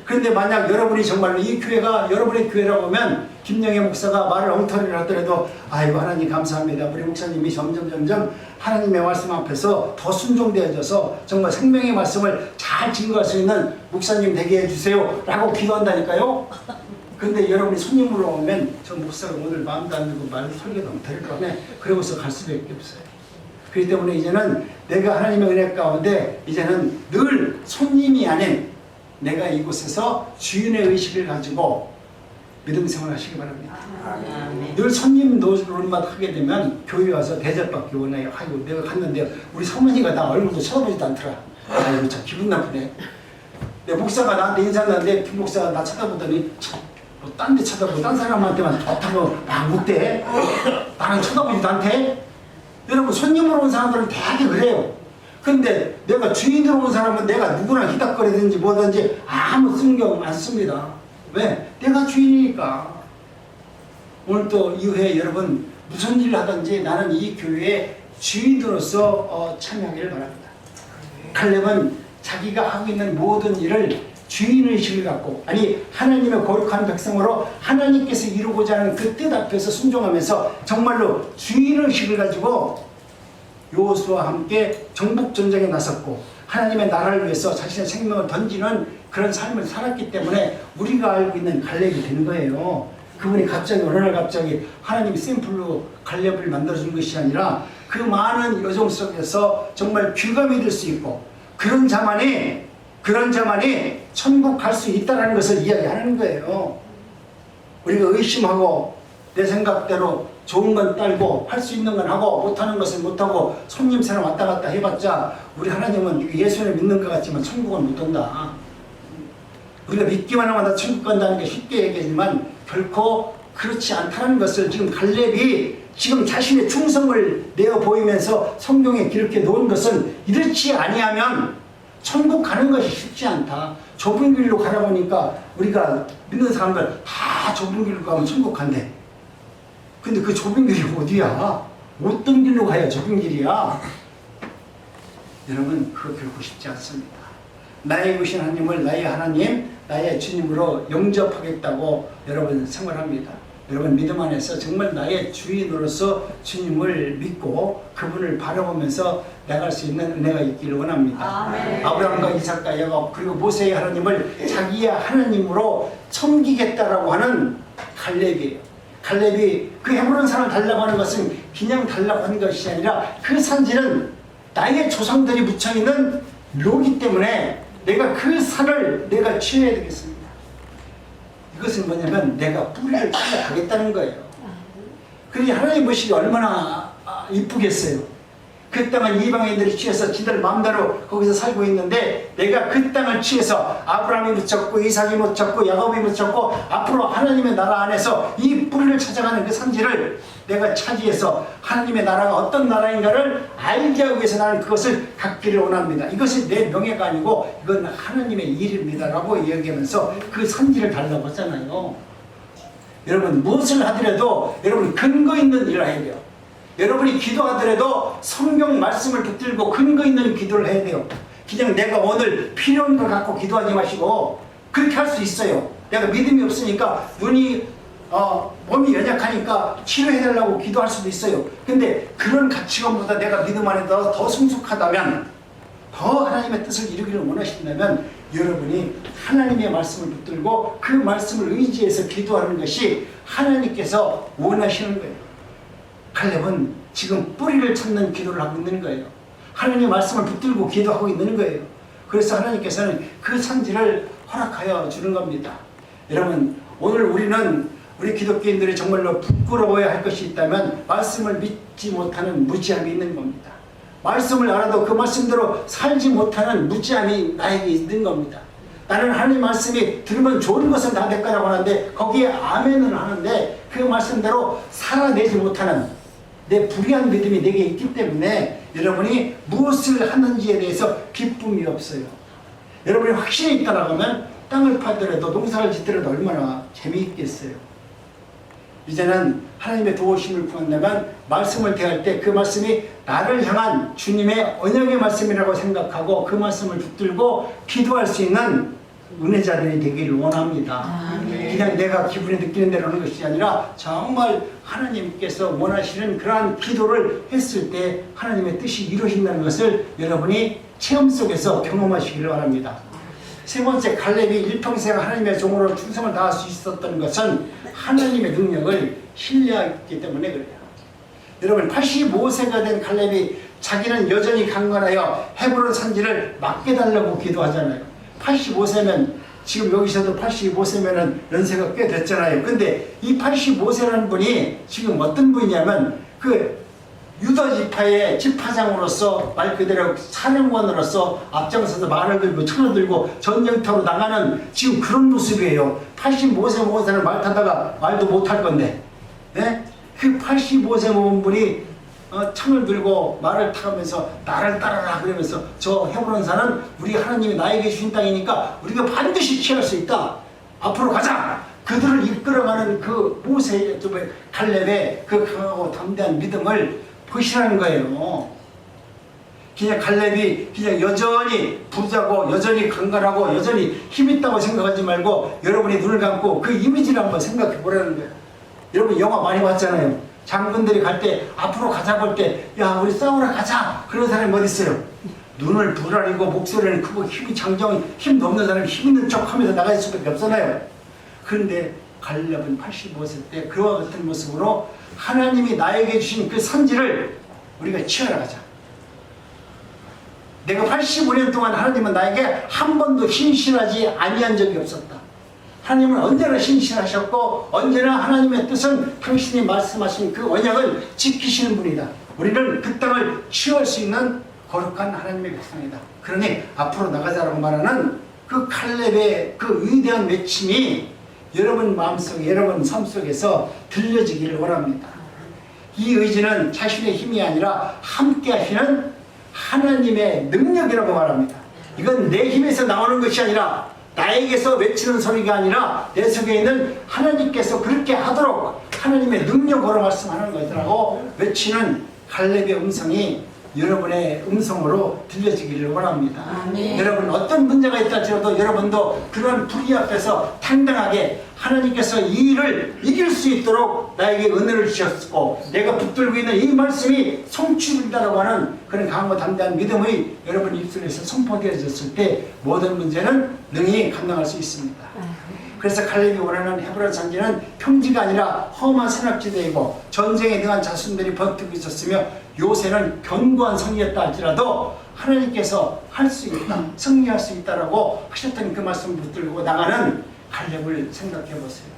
그런데 만약 여러분이 정말로 이 교회가 여러분의 교회라고 하면 김영애 목사가 말을 엉터리를 하더라도 아이고 하나님 감사합니다. 우리 목사님이 점점 하나님의 말씀 앞에서 더 순종되어져서 정말 생명의 말씀을 잘 증거할 수 있는 목사님 되게 해주세요 라고 기도한다니까요. 근데 여러분이 손님으로 오면 저 목사가 오늘 마음도 안 들고 말 설교도 엉터리를 하네 그러고서 갈 수밖에 없어요. 그렇기 때문에 이제는 내가 하나님의 은혜 가운데 이제는 늘 손님이 아닌 내가 이곳에서 주인의 의식을 가지고 믿음 생활하시기 바랍니다. 늘 손님 노릇만 하게 되면 교회 와서 대접받기 원해요. 아이고 내가 갔는데 우리 사모니가 나 얼굴도 쳐다보지도 않더라. 아이고 참 기분 나쁘네. 내 목사가 나한테 인사하는데 김 목사가 나 쳐다보더니 뭐 딴 데 쳐다보고 딴 사람한테만 좋다고 막 묻대. 나는 쳐다보지도 않대. 여러분 손님으로 온 사람들은 되게 그래요. 근데 내가 주인으로 온 사람은 내가 누구나 희닥거리든지 뭐든지 아무 신경 안 씁니다. 왜? 내가 주인이니까. 오늘 또 이후에 여러분 무슨 일을 하든지 나는 이 교회의 주인으로서 참여하기를 바랍니다. 칼렙은 자기가 하고 있는 모든 일을 주인의식을 갖고 아니 하나님의 거룩한 백성으로 하나님께서 이루고자 하는 그 뜻 앞에서 순종하면서 정말로 주인의식을 가지고 여호수아와 함께 정복전쟁에 나섰고 하나님의 나라를 위해서 자신의 생명을 던지는 그런 삶을 살았기 때문에 우리가 알고 있는 갈렙이 된 거예요. 그분이 갑자기 어느 날 갑자기 하나님이 샘플로 갈렙을 만들어준 것이 아니라 그 많은 여정 속에서 정말 귀감이 될 수 있고 그런 자만이 천국 갈 수 있다는 것을 이야기하는 거예요. 우리가 의심하고 내 생각대로 좋은 건 딸고 할 수 있는 건 하고 못하는 것은 못하고 손님처럼 왔다 갔다 해봤자 우리 하나님은 예수를 믿는 것 같지만 천국은 못 온다. 우리가 믿기만 하면 다 천국 간다는 게 쉽게 얘기하지만 결코 그렇지 않다는 것을 지금 갈렙이 지금 자신의 충성을 내어 보이면서 성경에 기록해 놓은 것은 이렇지 아니하면 천국 가는 것이 쉽지 않다. 좁은 길로 가다 보니까 우리가 믿는 사람들 다 좁은 길로 가면 천국 간대. 근데 그 좁은 길이 어디야? 어떤 길로 가야 좁은 길이야? 여러분, 그거 결코 쉽지 않습니다. 나의 구신 하나님을 나의 하나님, 나의 주님으로 영접하겠다고 여러분 생활합니다. 여러분 믿음 안에서 정말 나의 주인으로서 주님을 믿고 그분을 바라보면서 나갈 수 있는 은혜가 있기를 원합니다. 아멘. 아브라함과 이삭과 야곱 그리고 모세의 하나님을 자기의 하나님으로 섬기겠다라고 하는 갈렙이에요. 갈렙이 그 헤브론 산을 달라고 하는 것은 그냥 달라고 하는 것이 아니라 그 산지는 나의 조상들이 묻혀있는 묘기 때문에 내가 그 산을 내가 취해야 되겠습니다. 이것은 뭐냐면 내가 뿌리를 찾아가겠다는 거예요. 그러니 하나님 보시기 얼마나 이쁘겠어요. 그 땅을 이방인들이 취해서 지들 마음대로 거기서 살고 있는데 내가 그 땅을 취해서 아브라함이 묻혔고 이삭이 묻혔고 야곱이 묻혔고 앞으로 하나님의 나라 안에서 이 뿌리를 찾아가는 그 산지를 내가 차지해서 하나님의 나라가 어떤 나라인가를 알게 하기 위해서 나는 그것을 갖기를 원합니다. 이것이 내 명예가 아니고 이건 하나님의 일입니다 라고 이야기하면서 그 산지를 달라고 하잖아요. 여러분 무엇을 하더라도 여러분 근거 있는 일을 해야 돼요. 여러분이 기도하더라도 성경 말씀을 붙들고 근거 있는 기도를 해야 돼요. 그냥 내가 오늘 필요한 걸 갖고 기도하지 마시고 그렇게 할 수 있어요. 내가 믿음이 없으니까 눈이 몸이 연약하니까 치료해달라고 기도할 수도 있어요. 근데 그런 가치관보다 내가 믿음 안에 더 성숙하다면 더 하나님의 뜻을 이루기를 원하신다면 여러분이 하나님의 말씀을 붙들고 그 말씀을 의지해서 기도하는 것이 하나님께서 원하시는 거예요. 갈렙은 지금 뿌리를 찾는 기도를 하고 있는 거예요. 하나님의 말씀을 붙들고 기도하고 있는 거예요. 그래서 하나님께서는 그 산지를 허락하여 주는 겁니다. 여러분 오늘 우리 기독교인들이 정말로 부끄러워야 할 것이 있다면 말씀을 믿지 못하는 무지함이 있는 겁니다. 말씀을 알아도 그 말씀대로 살지 못하는 무지함이 나에게 있는 겁니다. 나는 하나님 말씀이 들으면 좋은 것은 다 될 거라고 하는데 거기에 아멘은 하는데 그 말씀대로 살아내지 못하는 내 불의한 믿음이 내게 있기 때문에 여러분이 무엇을 하는지에 대해서 기쁨이 없어요. 여러분이 확신이 있다라고 하면 땅을 파더라도 농사를 짓더라도 얼마나 재미있겠어요. 이제는 하나님의 도우심을 구한다면 말씀을 대할 때 그 말씀이 나를 향한 주님의 언약의 말씀이라고 생각하고 그 말씀을 붙들고 기도할 수 있는 은혜자들이 되기를 원합니다. 그냥 내가 기분이 느끼는 대로 하는 것이 아니라 정말 하나님께서 원하시는 그러한 기도를 했을 때 하나님의 뜻이 이루어진다는 것을 여러분이 체험 속에서 경험하시기를 바랍니다. 세 번째, 갈렙이 일평생 하나님의 종으로 충성을 다할 수 있었던 것은 하나님의 능력을 신뢰했기 때문에 그래요. 여러분 85세가 된 갈렙이 자기는 여전히 강건하여 헤브론 산지를 맡겨달라고 기도하잖아요. 85세면 지금 여기서도 85세면은 연세가 꽤 됐잖아요. 근데 이 85세라는 분이 지금 어떤 분이냐면 그 유다 지파의 지파장으로서 말 그대로 사령관으로서 앞장서서 말을 들고 창을 들고 전쟁터로 나가는 지금 그런 모습이에요. 85세 먹은 사람은 말 타다가 말도 못할 건데 네? 그 85세 먹은 분이 창을 들고 말을 타면서 나를 따라라 그러면서 저 헤브론산은 우리 하나님이 나에게 주신 땅이니까 우리가 반드시 취할 수 있다. 앞으로 가자. 그들을 이끌어가는 그 모세의 갈렙의 그 강하고 담대한 믿음을 보시라는 거예요. 그냥 갈렙이 그냥 여전히 부자고 여전히 강건하고 여전히 힘있다고 생각하지 말고 여러분이 눈을 감고 그 이미지를 한번 생각해 보라는 거예요. 여러분 영화 많이 봤잖아요. 장군들이 갈 때 앞으로 가자 볼 때 야 우리 싸우러 가자 그런 사람이 어디 있어요? 눈을 부라리고 목소리를 크고 힘이 장정 힘도 없는 사람이 힘 있는 척 하면서 나갈 수밖에 없잖아요. 그런데 갈렙은 85세 때 그와 같은 모습으로 하나님이 나에게 주신 그 산지를 우리가 취하러 가자. 내가 85년 동안 하나님은 나에게 한 번도 신실하지 아니한 적이 없었다. 하나님은 언제나 신실하셨고 언제나 하나님의 뜻은 당신이 말씀하신 그 언약을 지키시는 분이다. 우리는 그 땅을 취할 수 있는 거룩한 하나님의 백성이다. 그러니 앞으로 나가자라고 말하는 그 갈렙의 그 위대한 외침이 여러분 마음속에 여러분 삶 속에서 들려지기를 원합니다. 이 의지는 자신의 힘이 아니라 함께 하시는 하나님의 능력이라고 말합니다. 이건 내 힘에서 나오는 것이 아니라 나에게서 외치는 소리가 아니라 내 속에 있는 하나님께서 그렇게 하도록 하나님의 능력으로 말씀하는 것이라고 외치는 갈렙의 음성이 여러분의 음성으로 들려지기를 원합니다. 아멘. 여러분 어떤 문제가 있다 할지라도 여러분도 그런 불의 앞에서 당당하게 하나님께서 이 일을 이길 수 있도록 나에게 은혜를 주셨고 내가 붙들고 있는 이 말씀이 성취된다라고 하는 그런 강하고 담대한 믿음의 여러분 입술에서 선포되어졌을 때 모든 문제는 능히 감당할 수 있습니다. 그래서 갈렙이 원하는 헤브론 산지는 평지가 아니라 험한 산악지대이고 전쟁에 능한 자손들이 버티고 있었으며 요새는 견고한 성이었다 할지라도 하나님께서 할 수 있다, 승리할 수 있다라고 하셨던 그 말씀을 붙들고 나가는 갈렙을 생각해 보세요.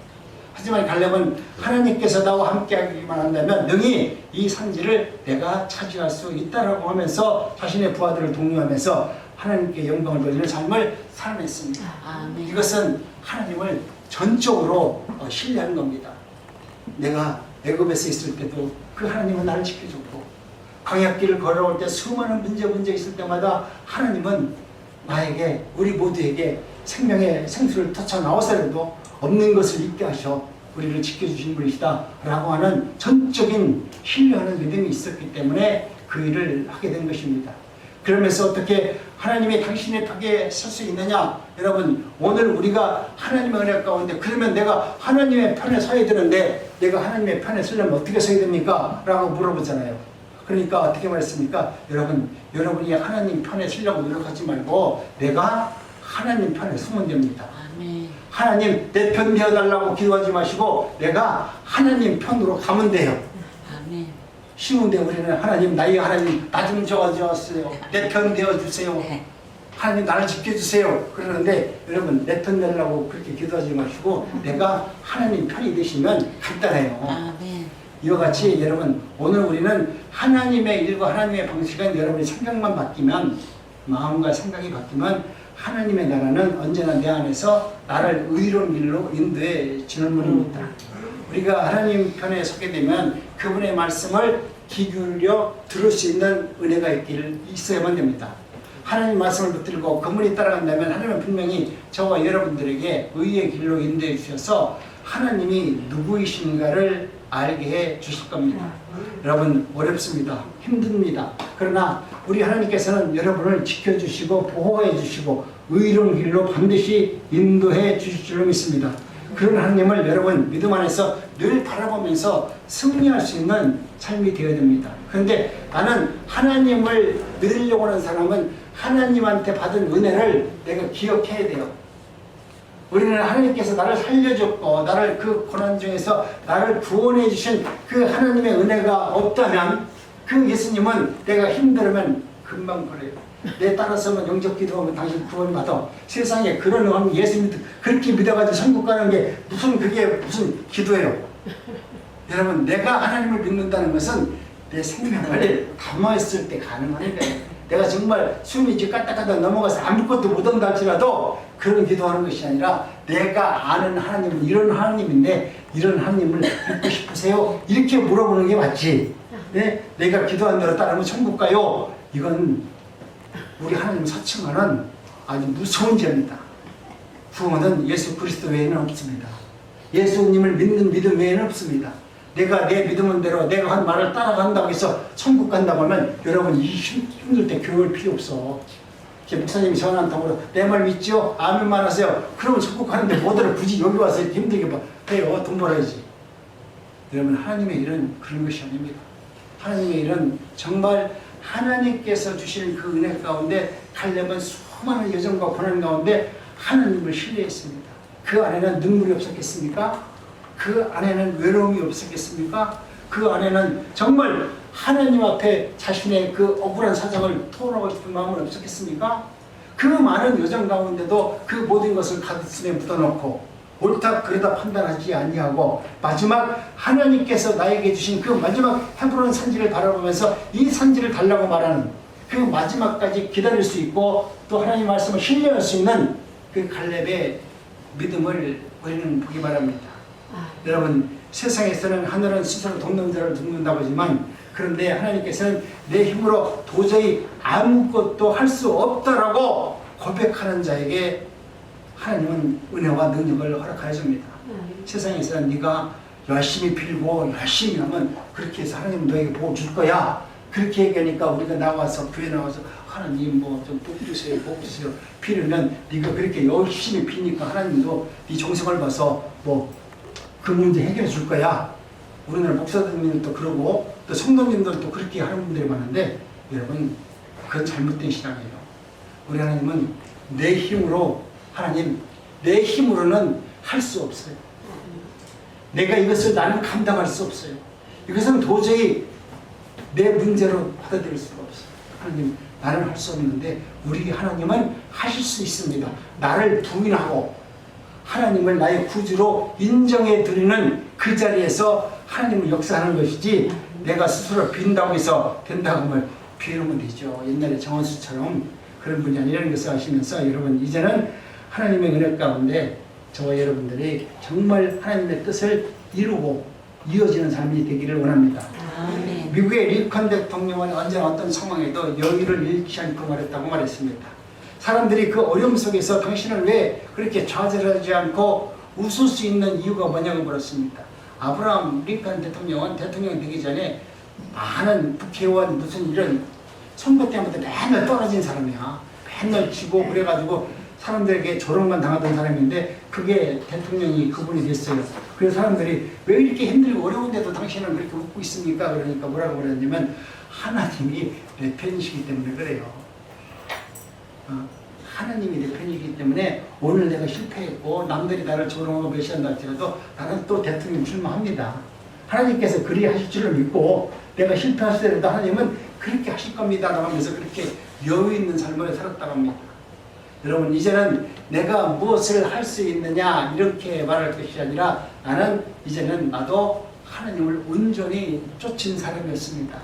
하지만 갈렙은 하나님께서 나와 함께 하기만 한다면 능히 이 산지를 내가 차지할 수 있다라고 하면서 자신의 부하들을 독려하면서 하나님께 영광을 돌리는 삶을 살아냈습니다. 아멘. 이것은 하나님을 전적으로 신뢰하는 겁니다. 내가 애굽에서 있을 때도 그 하나님은 나를 지켜줬고 광야길을 걸어올 때 수많은 문제 있을 때마다 하나님은 나에게 우리 모두에게 생명의 생수를 터쳐 나와서라도 없는 것을 잊게 하셔 우리를 지켜주신 분이시다 라고 하는 전적인 신뢰하는 믿음이 있었기 때문에 그 일을 하게 된 것입니다. 그러면서 어떻게 하나님이 당신의 벽에 설 수 있느냐? 여러분 오늘 우리가 하나님의 은혜 가운데 그러면 내가 하나님의 편에 서야 되는데 내가 하나님의 편에 서려면 어떻게 서야 됩니까? 라고 물어보잖아요. 그러니까 어떻게 말했습니까? 여러분이 하나님 편에 서려고 노력하지 말고 내가 하나님 편에 서면 됩니다. 아멘. 하나님 내 편 되어달라고 기도하지 마시고 내가 하나님 편으로 가면 돼요. 아멘. 쉬운데 우리는 하나님 나의 하나님 나 좀 도와주세요. 내 편 되어주세요. 네. 하나님 나를 지켜주세요. 그러는데 여러분 내 편 되려고 그렇게 기도하지 마시고 내가 하나님 편이 되시면 간단해요. 아멘. 이와 같이 여러분 오늘 우리는 하나님의 일과 하나님의 방식은 여러분의 생각만 바뀌면 마음과 생각이 바뀌면 하나님의 나라는 언제나 내 안에서 나를 의로운 길로 인도해 주는 분입니다. 우리가 하나님 편에 서게 되면 그분의 말씀을 귀 기울여 들을 수 있는 은혜가 있어야만 됩니다. 하나님 말씀을 붙들고 그분이 따라간다면 하나님은 분명히 저와 여러분들에게 의의 길로 인도해 주셔서 하나님이 누구이신가를 알게 해 주실 겁니다. 여러분 어렵습니다. 힘듭니다. 그러나 우리 하나님께서는 여러분을 지켜주시고 보호해 주시고 의로운 길로 반드시 인도해 주실 줄로 믿습니다. 그런 하나님을 여러분 믿음 안에서 늘 바라보면서 승리할 수 있는 삶이 되어야 됩니다. 그런데 나는 하나님을 믿으려고 하는 사람은 하나님한테 받은 은혜를 내가 기억해야 돼요. 우리는 하나님께서 나를 살려줬고 나를 그 고난 중에서 나를 구원해 주신 그 하나님의 은혜가 없다면 그 예수님은 내가 힘들으면 금방 버려요. 내 따라서만 영접 기도하면 당신 구원받아. 세상에 그런 의미 예수님 그렇게 믿어가지고 천국 가는 게 그게 무슨 기도예요. 여러분 내가 하나님을 믿는다는 것은 내 생명을 담아있을 때 가능한 거예요. 내가 정말 숨이 이제 까딱까딱 넘어가서 아무것도 못한다 할지라도 그런 기도하는 것이 아니라 내가 아는 하나님은 이런 하나님인데 이런 하나님을 믿고 싶으세요? 이렇게 물어보는 게 맞지. 네? 내가 기도한 대로 따르면 천국 가요. 이건 우리 하나님 사칭하는 아주 무서운 죄입니다. 구원은 예수 그리스도 외에는 없습니다. 예수님을 믿는 믿음 외에는 없습니다. 내가 내 믿음은 대로 내가 한 말을 따라간다고 해서 천국 간다고 하면 여러분 이 힘들 때 교회할 필요 없어. 목사님이 전화 한 통으로 내 말 믿지요? 아멘만 하세요. 그러면 천국 가는데 뭐더러 굳이 여기 와서 이렇게 힘들게 해요. 돈 벌어야지. 여러분 하나님의 일은 그런 것이 아닙니다. 하나님의 일은 정말 하나님께서 주시는 그 은혜 가운데 갈렙은 수많은 여정과 고난 가운데 하나님을 신뢰했습니다. 그 안에는 눈물이 없었겠습니까? 그 안에는 외로움이 없었겠습니까? 그 안에는 정말 하나님 앞에 자신의 그 억울한 사정을 토로하고 싶은 마음은 없었겠습니까? 그 많은 여정 가운데도 그 모든 것을 가슴에 묻어놓고 옳다 그러다 판단하지 아니하고 마지막 하나님께서 나에게 주신 그 마지막 헤브론 산지를 바라보면서 이 산지를 달라고 말하는 그 마지막까지 기다릴 수 있고 또 하나님 말씀을 신뢰할 수 있는 그 갈렙의 믿음을 우리는 보기 바랍니다. 여러분, 세상에서는 하늘은 스스로 돕는 자를 돕는다고 하지만, 그런데 하나님께서는 내 힘으로 도저히 아무것도 할 수 없다라고 고백하는 자에게 하나님은 은혜와 능력을 허락하여 줍니다. 세상에서는 네가 열심히 빌고 열심히 하면 그렇게 해서 하나님은 너에게 복 줄 거야. 그렇게 얘기하니까 우리가 나와서 교회 나와서 하나님 뭐 좀 복 주세요, 복 주세요 빌으면 네가 그렇게 열심히 비니까 하나님도 네 정성을 봐서 뭐 그 문제 해결해 줄 거야. 우리나라 목사님들도 그러고 또 성도님들도 그렇게 하는 분들이 많은데, 여러분, 그건 잘못된 신앙이에요. 우리 하나님은 내 힘으로, 하나님 내 힘으로는 할 수 없어요. 내가 이것을 나는 감당할 수 없어요. 이것은 도저히 내 문제로 받아들일 수가 없어요. 하나님, 나는 할 수 없는데 우리 하나님은 하실 수 있습니다. 나를 부인하고 하나님을 나의 구주로 인정해 드리는 그 자리에서 하나님을 역사하는 것이지, 내가 스스로 빈다고 해서 된다고 하면 비우면 되죠. 옛날에 정원수처럼 그런 분이 아니라는 것을 아시면서, 여러분, 이제는 하나님의 은혜 가운데 저와 여러분들이 정말 하나님의 뜻을 이루고 이어지는 삶이 되기를 원합니다. 아멘. 미국의 링컨 대통령은 언제나 어떤 상황에도 여유를 잃지 않고 말했다고 말했습니다. 사람들이 그 어려움 속에서 당신을 왜 그렇게 좌절하지 않고 웃을 수 있는 이유가 뭐냐고 물었습니다. 아브라함 링컨 대통령은 대통령이 되기 전에 많은 국회의원 무슨 이런 선거 때마다 맨날 떨어진 사람이야. 맨날 지고 그래가지고 사람들에게 조롱만 당하던 사람인데, 그게 대통령이 그분이 됐어요. 그래서 사람들이 왜 이렇게 힘들고 어려운데도 당신은 그렇게 웃고 있습니까? 그러니까 뭐라고 그랬냐면, 하나님이 내 편이시기 때문에 그래요. 하나님이 내 편이기 때문에 오늘 내가 실패했고 남들이 나를 조롱하고 멸시한다 할지라도 나는 또 대통령 출마합니다. 하나님께서 그리 하실 줄을 믿고 내가 실패하시더라도 하나님은 그렇게 하실 겁니다 라고 하면서 그렇게 여유 있는 삶을 살았다고 합니다. 여러분, 이제는 내가 무엇을 할 수 있느냐 이렇게 말할 것이 아니라, 나는 이제는 나도 하나님을 온전히 쫓은 사람이었습니다.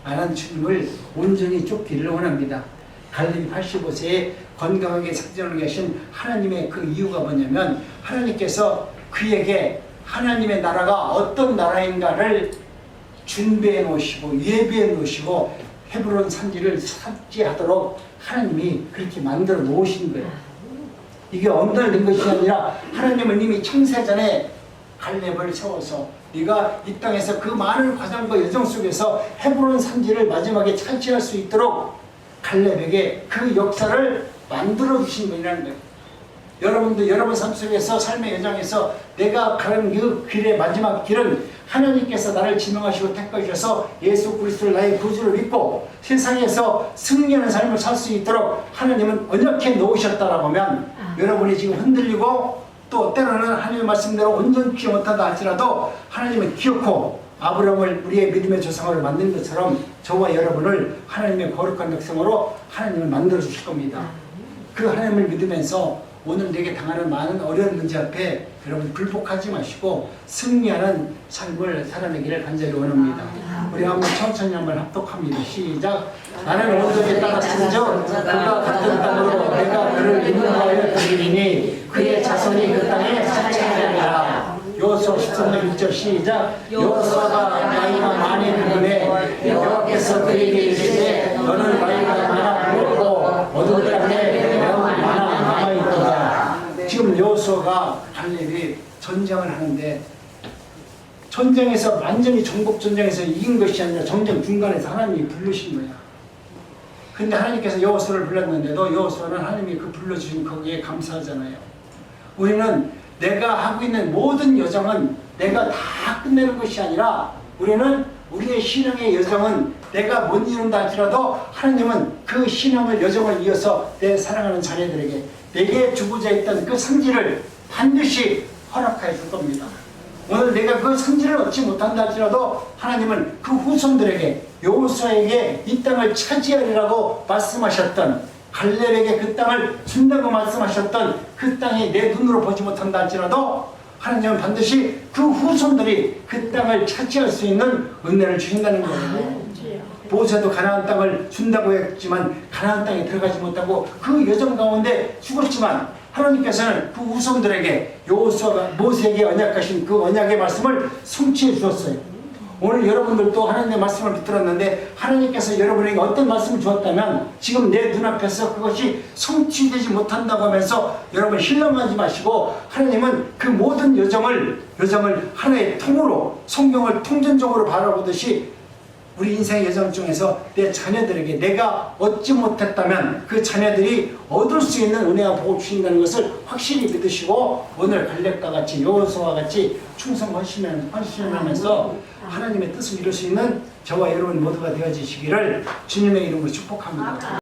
나는 주님을 온전히 쫓기를 원합니다. 갈렙이 85세에 건강하게 생존을 계신 하나님의 그 이유가 뭐냐면, 하나님께서 그에게 하나님의 나라가 어떤 나라인가를 준비해 놓으시고 예비해 놓으시고 헤브론 산지를 차지하도록 하나님이 그렇게 만들어 놓으신 거예요. 이게 언덕을 낸 것이 아니라 하나님은 이미 창세전에 갈렙을 세워서 네가 이 땅에서 그 많은 과정과 여정 속에서 헤브론 산지를 마지막에 차지할 수 있도록 갈렙에게 그 역사를 만들어 주신 분이라는 거예요. 여러분도 여러분 삶 속에서 삶의 여정에서 내가 가는 그 길의 마지막 길은 하나님께서 나를 지명하시고 택하셔서 예수 그리스도를 나의 구주로 믿고 세상에서 승리하는 삶을 살 수 있도록 하나님은 언약해 놓으셨다라고 하면, 여러분이 지금 흔들리고 또 때로는 하나님의 말씀대로 온전치 못하다 할지라도 하나님은 기억하고 아브라함을 우리의 믿음의 조상으로 만든 것처럼 저와 여러분을 하나님의 거룩한 백성으로 하나님을 만들어 주실 겁니다. 그 하나님을 믿으면서 오늘 내게 당하는 많은 어려운 문제 앞에 여러분 굴복하지 마시고 승리하는 삶을 살아내기를 간절히 원합니다. 우리 한번 천천히 한번 합독합니다. 시작. 나는 온전히 따랐은즉 그가 같은 땅으로 내가 그를 인도하여 드리니 그의 자손이 그 땅에 차지하리라. 여호수아 13장 1절 시작. 여호수아가 나이가 많이 늙으매 여호와께서 그에게 이르시되 너는 나이가 많아 늙고 어두운 땅에 영은 많아 남아있도다. 지금 여호수아가 갈렙이 전쟁을 하는데, 전쟁에서 완전히 전국 전쟁에서 이긴 것이 아니라 전쟁 중간에서 하나님이 부르신 거야. 근데 하나님께서 여호수아를 불렀는데도 여호수아는 하나님이 그 불러주신 거기에 감사하잖아요. 우리는 내가 하고 있는 모든 여정은 내가 다 끝내는 것이 아니라, 우리는 우리의 신앙의 여정은 내가 못 이룬다 할지라도 하나님은 그 신앙의 여정을 이어서 내 사랑하는 자녀들에게 내게 주고자 했던 그 성질을 반드시 허락해 줄 겁니다. 오늘 내가 그 성질을 얻지 못한다 할지라도 하나님은 그 후손들에게 여호수아에게 이 땅을 차지하리라고 말씀하셨던, 갈렙에게 그 땅을 준다고 말씀하셨던 그 땅이 내 눈으로 보지 못한다 할지라도 하나님은 반드시 그 후손들이 그 땅을 차지할 수 있는 은혜를 주신다는 거예요. 모세도 가나안 땅을 준다고 했지만 가나안 땅에 들어가지 못하고 그 여정 가운데 죽었지만 하나님께서는 그 후손들에게 여호수아가 모세에게 언약하신 그 언약의 말씀을 성취해 주었어요. 오늘 여러분들도 하나님의 말씀을 붙들었는데 하나님께서 여러분에게 어떤 말씀을 주었다면 지금 내 눈앞에서 그것이 성취되지 못한다고 하면서 여러분 실망하지 마시고 하나님은 그 모든 여정을 하나의 통으로 성경을 통전적으로 바라보듯이 우리 인생의 여정 중에서 내 자녀들에게 내가 얻지 못했다면 그 자녀들이 얻을 수 있는 은혜와 복을 주신다는 것을 확실히 믿으시고 오늘 갈렙과 같이 여호수아와 같이 충성하시면서 하나님의 뜻을 이룰 수 있는 저와 여러분 모두가 되어지시기를 주님의 이름으로 축복합니다.